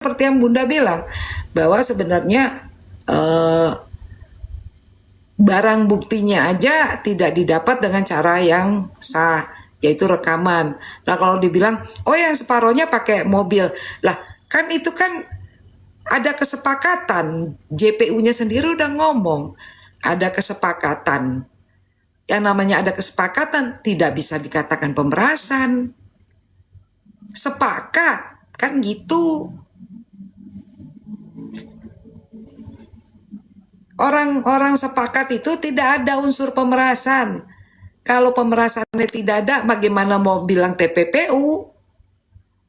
seperti yang Bunda bilang, bahwa sebenarnya eh, barang buktinya aja tidak didapat dengan cara yang sah, yaitu rekaman. Nah kalau dibilang, oh yang separohnya pakai mobil, lah kan itu kan ada kesepakatan, JPU-nya sendiri udah ngomong, ada kesepakatan. Yang namanya ada kesepakatan tidak bisa dikatakan pemerasan. Sepakat, kan gitu. Orang-orang sepakat itu tidak ada unsur pemerasan. Kalau pemerasannya tidak ada, bagaimana mau bilang TPPU?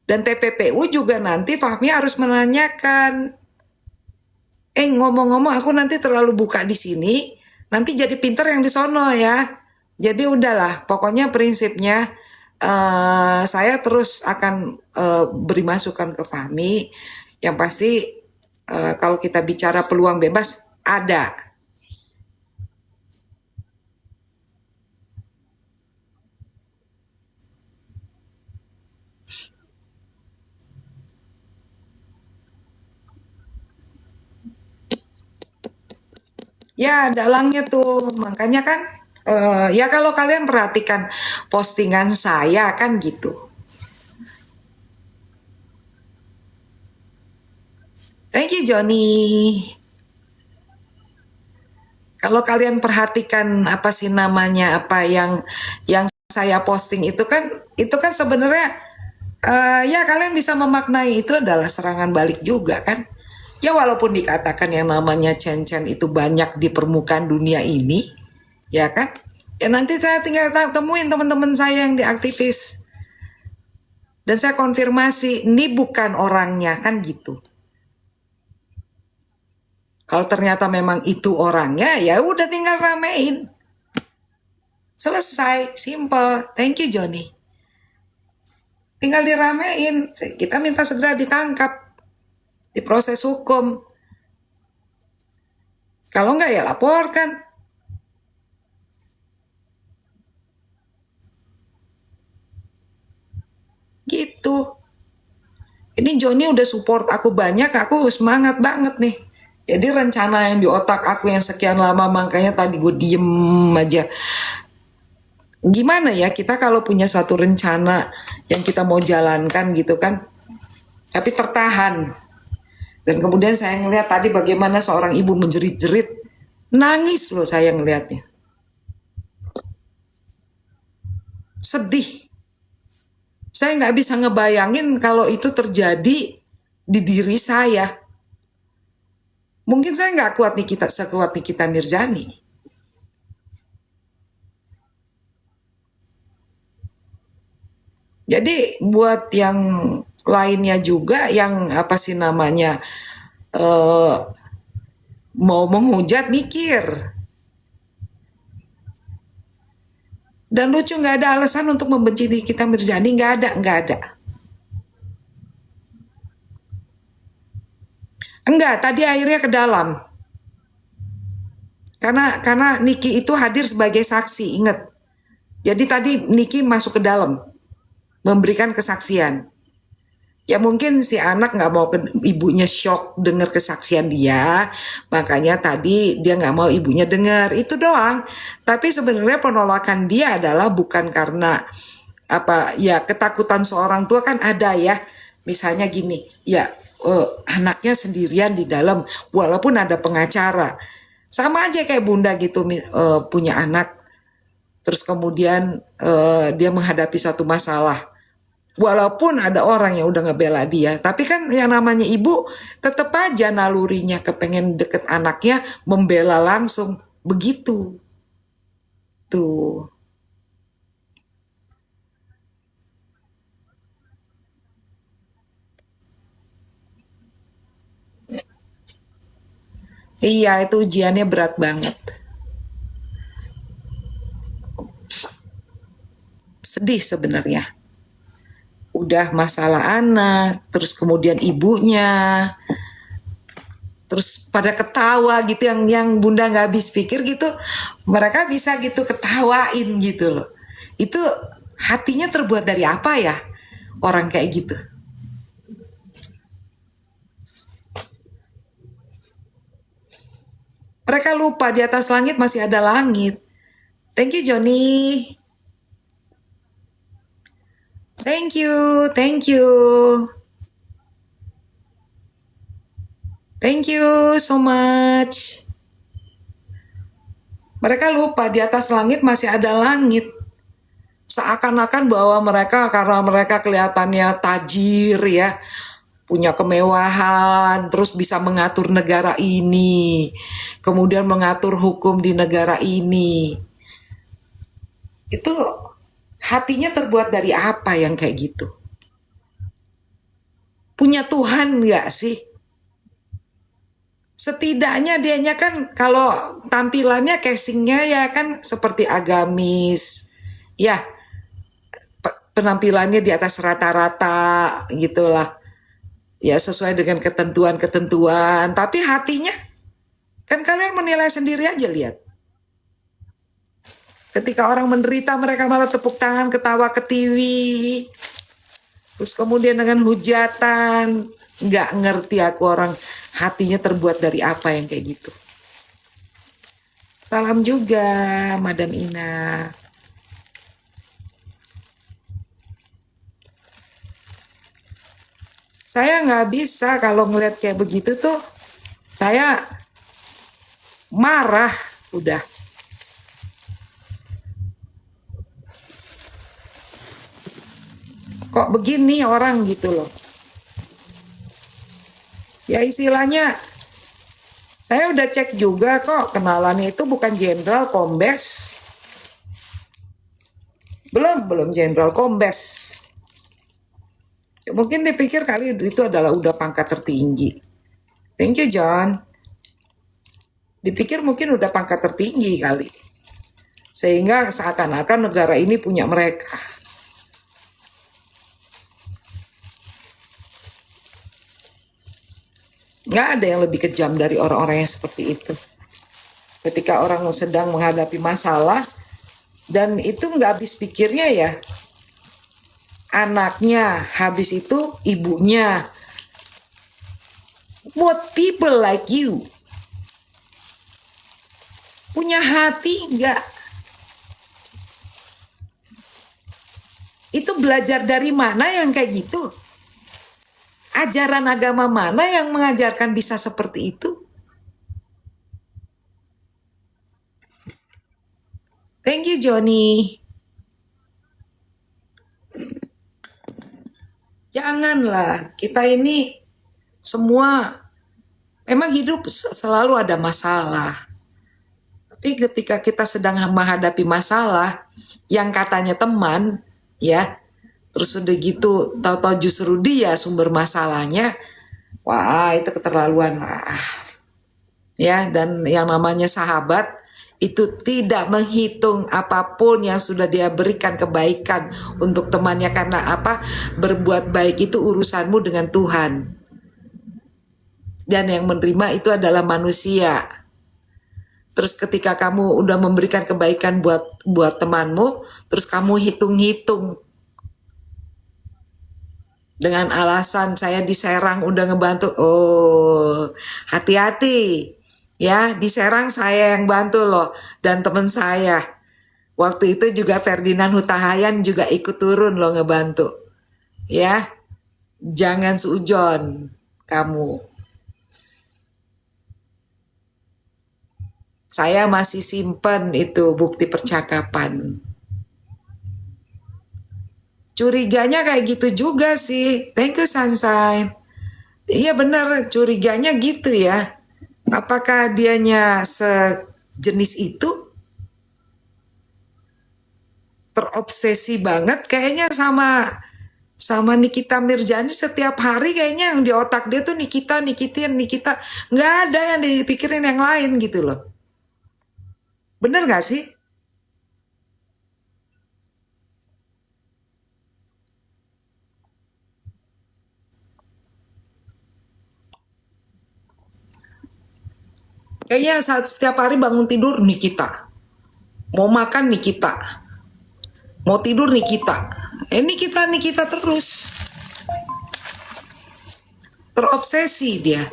Dan TPPU juga nanti Fahmi harus menanyakan. Ngomong-ngomong, aku nanti terlalu buka di sini, nanti jadi pinter yang di sono ya. Jadi udahlah, pokoknya prinsipnya saya terus akan beri masukan ke Fahmi. Yang pasti kalau kita bicara peluang bebas, ada. Ya, dalangnya tuh. Makanya kan, ya kalau kalian perhatikan postingan saya kan gitu. Thank you, Johnny. Kalau kalian perhatikan apa sih namanya, apa yang saya posting itu kan sebenarnya ya kalian bisa memaknai itu adalah serangan balik juga kan. Ya walaupun dikatakan yang namanya Chen itu banyak di permukaan dunia ini, ya kan? Ya nanti saya tinggal temuin teman-teman saya yang di aktivis. Dan saya konfirmasi, ini bukan orangnya kan gitu. Kalau ternyata memang itu orangnya, ya udah tinggal ramein. Selesai, simple. Thank you Johnny. Tinggal diramein. Kita minta segera ditangkap, diproses hukum. Kalau enggak ya laporkan. Gitu. Ini Johnny udah support aku banyak, aku semangat banget nih. Jadi rencana yang di otak aku yang sekian lama, makanya tadi gue diem aja. Gimana ya kita kalau punya suatu rencana yang kita mau jalankan gitu kan, tapi tertahan. Dan kemudian saya ngelihat tadi bagaimana seorang ibu menjerit-jerit, nangis loh saya ngelihatnya. Sedih. Saya nggak bisa ngebayangin kalau itu terjadi di diri saya. Mungkin saya nggak kuat sekuat Nikita Mirzani. Jadi buat yang lainnya juga yang apa sih namanya mau menghujat mikir. Dan lucu nggak ada alasan untuk membenci Nikita Mirzani, nggak ada. Enggak, tadi akhirnya ke dalam. Karena Niki itu hadir sebagai saksi, ingat. Jadi tadi Niki masuk ke dalam, memberikan kesaksian. Ya mungkin si anak nggak mau ibunya shock dengar kesaksian dia, makanya tadi dia nggak mau ibunya dengar, itu doang. Tapi sebenarnya penolakan dia adalah bukan karena apa ya, ketakutan seorang tua kan ada ya. Misalnya gini, ya anaknya sendirian di dalam, walaupun ada pengacara, sama aja kayak bunda gitu punya anak, terus kemudian dia menghadapi satu masalah. Walaupun ada orang yang udah ngebela dia, tapi kan yang namanya ibu tetap aja nalurinya kepengen deket anaknya, membela langsung, begitu. Tuh. Iya, itu ujiannya berat banget. Sedih sebenarnya. Udah masalah anak, terus kemudian ibunya, terus pada ketawa gitu, yang bunda nggak habis pikir gitu, mereka bisa gitu ketawain gitu loh. Itu hatinya terbuat dari apa ya orang kayak gitu? Mereka lupa di atas langit masih ada langit. Thank you Johnny. Thank you, thank you. Thank you so much. Mereka lupa di atas langit masih ada langit. Seakan-akan bahwa mereka, karena mereka kelihatannya tajir ya, punya kemewahan, terus bisa mengatur negara ini, kemudian mengatur hukum di negara ini. Itu hatinya terbuat dari apa yang kayak gitu? Punya Tuhan nggak sih? Setidaknya dianya kan kalau tampilannya casingnya ya kan seperti agamis, ya penampilannya di atas rata-rata gitulah, ya sesuai dengan ketentuan-ketentuan. Tapi hatinya kan kalian menilai sendiri aja, lihat. Ketika orang menderita mereka malah tepuk tangan, ketawa ketiwi. Terus kemudian dengan hujatan, nggak ngerti aku orang hatinya terbuat dari apa yang kayak gitu. Salam juga Madam Ina. Saya nggak bisa kalau ngeliat kayak begitu tuh, saya marah udah. Kok begini orang gitu loh. Ya istilahnya, saya udah cek juga kok, kenalannya itu bukan jenderal, kombes. Belum jenderal, kombes. Mungkin dipikir kali itu adalah udah pangkat tertinggi. Thank you John. Dipikir mungkin udah pangkat tertinggi kali. Sehingga seakan-akan negara ini punya mereka. Nggak ada yang lebih kejam dari orang-orang yang seperti itu. Ketika orang sedang menghadapi masalah, dan itu nggak habis pikirnya ya, anaknya, habis itu ibunya. What people like you? Punya hati nggak? Itu belajar dari mana yang kayak gitu? Ajaran agama mana yang mengajarkan bisa seperti itu? Thank you Johnny. Janganlah, kita ini semua memang hidup selalu ada masalah. Tapi ketika kita sedang menghadapi masalah yang katanya teman, ya, terus udah gitu tahu-tahu justru dia sumber masalahnya, wah itu keterlaluan lah. Ya, dan yang namanya sahabat itu tidak menghitung apapun yang sudah dia berikan kebaikan untuk temannya, karena apa? Berbuat baik itu urusanmu dengan Tuhan. Dan yang menerima itu adalah manusia. Terus ketika kamu udah memberikan kebaikan buat temanmu, terus kamu hitung-hitung dengan alasan saya diserang udah ngebantu. Oh, hati-hati. Ya, diserang saya yang bantu loh, dan teman saya. Waktu itu juga Ferdinand Hutahayan juga ikut turun loh ngebantu. Ya, jangan suujon kamu. Saya masih simpen itu bukti percakapan. Curiganya kayak gitu juga sih. Thank you Sunshine. Iya benar, curiganya gitu ya. Apakah dianya sejenis itu? Terobsesi banget kayaknya sama Nikita Mirjani. Setiap hari kayaknya yang di otak dia tuh Nikita. Nggak ada yang dipikirin yang lain gitu loh. Bener nggak sih? Kayaknya setiap hari bangun tidur Nikita. Mau makan Nikita. Mau tidur Nikita. Nikita terus. Terobsesi dia.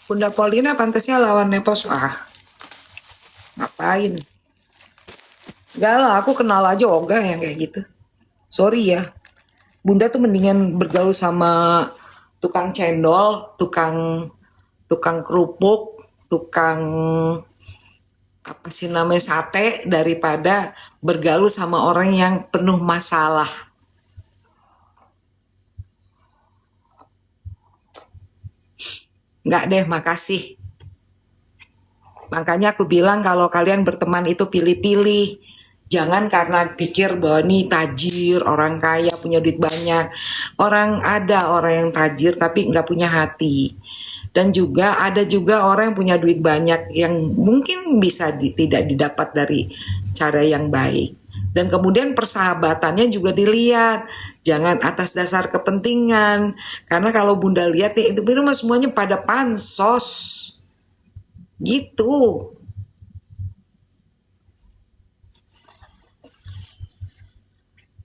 Bunda Paulina pantasnya lawan Nepos. Ngapain? Enggak lah, aku kenal aja Oga yang kayak gitu. Sorry ya. Bunda tuh mendingan bergaul sama tukang cendol, tukang tukang kerupuk, tukang apa sih namanya sate daripada bergaul sama orang yang penuh masalah. Enggak deh, makasih. Makanya aku bilang kalau kalian berteman itu pilih-pilih. Jangan karena pikir bahwa ini tajir, orang kaya, punya duit banyak. Ada orang yang tajir tapi nggak punya hati. Dan juga ada juga orang yang punya duit banyak yang mungkin bisa tidak didapat dari cara yang baik. Dan kemudian persahabatannya juga dilihat. Jangan atas dasar kepentingan. Karena kalau Bunda lihat nih, itu semuanya pada pansos. Gitu.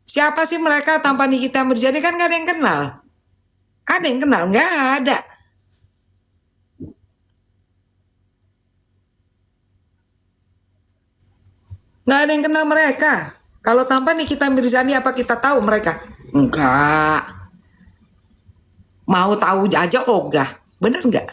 Siapa sih mereka tanpa Nikita Mirzani? Kan gak ada yang kenal. Ada yang kenal? Nggak ada. Nggak ada yang kenal mereka. Kalau tanpa Nikita Mirzani apa kita tahu mereka? Enggak. Mau tahu aja ogah. Bener nggak?